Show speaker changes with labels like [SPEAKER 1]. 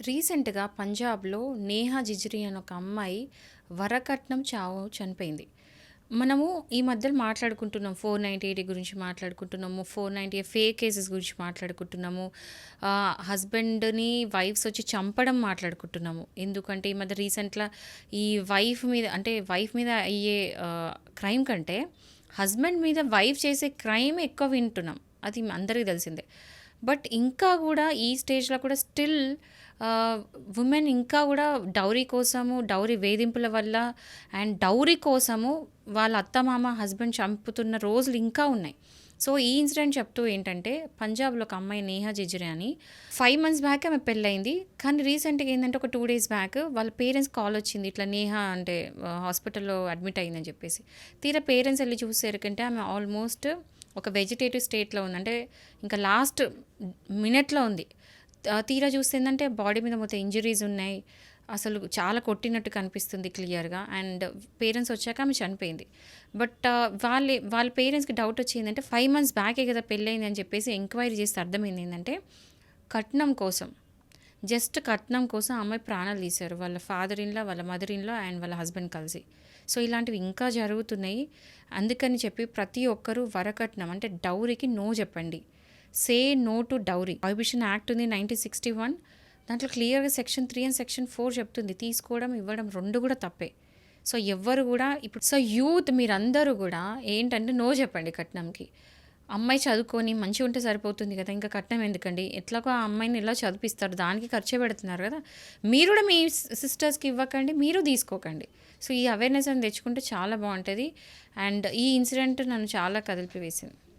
[SPEAKER 1] రీసెంట్‌గా పంజాబ్‌లో నేహా జిజ్రీ అనే ఒక అమ్మాయి వరకట్నం చావు చనిపోయింది. మనము ఈ మధ్యలో మాట్లాడుకుంటున్నాం 498 గురించి మాట్లాడుకుంటున్నాము. 498 ఫేక్ కేసెస్ గురించి మాట్లాడుకుంటున్నాము. హస్బెండ్‌ని వైఫ్స్ వచ్చి చంపడం మాట్లాడుకుంటున్నాము. ఎందుకంటే ఈ మధ్య రీసెంట్‌లా ఈ వైఫ్ మీద అయ్యే క్రైమ్ కంటే హస్బెండ్ మీద వైఫ్ చేసే క్రైమ్ ఎక్కువ వింటున్నాం. అది అందరికీ తెలిసిందే. బట్ ఇంకా గూడా ఈ స్టేజ్‌లో కూడా స్టిల్ వుమెన్ ఇంకా గూడా డౌరీ వేధింపుల వల్ల అండ్ డౌరీ కోసము వాళ్ళ అత్తమామ, హస్బెండ్ చంపుతున్న రోజులు ఇంకా ఉన్నాయి. సో, ఈ ఇన్సిడెంట్ చెప్తూ ఏంటంటే, పంజాబ్‌లో ఒక అమ్మాయి నేహా జిజ్రీ అని 5 మంత్స్ బ్యాక్ ఆమె పెళ్లయింది. కానీ రీసెంట్‌గా ఏందంటే ఒక 2 డేస్ బ్యాక్ వాళ్ళ పేరెంట్స్ కాల్ వచ్చింది. ఇట్లా నేహా అంటే హాస్పిటల్‌లో అడ్మిట్ అయిందని చెప్పేసి. తీరా పేరెంట్స్ ఎళ్లి చూసేసరికంటే ఆమె ఆల్మోస్ట్ ఒక వెజిటేటివ్ స్టేట్‌లో ఉంది. అంటే ఇంకా లాస్ట్ మినిట్‌లో ఉంది. తీరా చూస్తే ఏందంటే బాడీ మీద మొత్తం ఇంజురీస్ ఉన్నాయి. అసలు చాలా కొట్టినట్టు కనిపిస్తుంది క్లియర్‌గా. అండ్ పేరెంట్స్ వచ్చాక ఆమె చనిపోయింది. బట్ వాళ్ళ పేరెంట్స్‌కి డౌట్ వచ్చేందంటే 5 మంత్స్ బ్యాకే కదా పెళ్లయింది అని చెప్పేసి ఎంక్వైరీ చేస్తే అర్థమైంది ఏందంటే, కట్నం కోసం, జస్ట్ కట్నం కోసం ఆ అమ్మాయి ప్రాణాలు తీశారు. వాళ్ళ ఫాదర్ ఇన్‌లా, వాళ్ళ మదర్ ఇన్‌లా అండ్ వాళ్ళ హస్బెండ్ కలిసి. సో, ఇలాంటివి ఇంకా జరుగుతున్నాయి. అందుకని చెప్పి ప్రతి ఒక్కరు వరకట్నం అంటే డౌరీకి నో చెప్పండి. Say no to dowry. Prohibition act ఉంది 1961. దాంట్లో క్లియర్‌గా సెక్షన్ 3 అండ్ సెక్షన్ 4 చెప్తుంది. తీసుకోవడం, ఇవ్వడం 2 కూడా తప్పే. సో, ఎవ్వరు కూడా ఇప్పుడు యూత్ మీరందరూ కూడా ఏంటంటే నో చెప్పండి కట్నంకి. అమ్మాయి చదువుకొని మంచిగుంటే సరిపోతుంది కదా! ఇంకా కట్నం ఎందుకండి? ఎట్లాగో ఆ అమ్మాయిని ఎలా చదివిపిస్తారు. దానికి ఖర్చే పెడుతున్నారు కదా! మీరు కూడా మీ సిస్టర్స్‌కి ఇవ్వకండి. మీరు తీసుకోకండి. సో, ఈ అవేర్‌నెస్ అని తెచ్చుకుంటే చాలా బావుంటది. అండ్ ఈ ఇన్సిడెంట్ నన్ను చాలా కదిలిపివేసింది.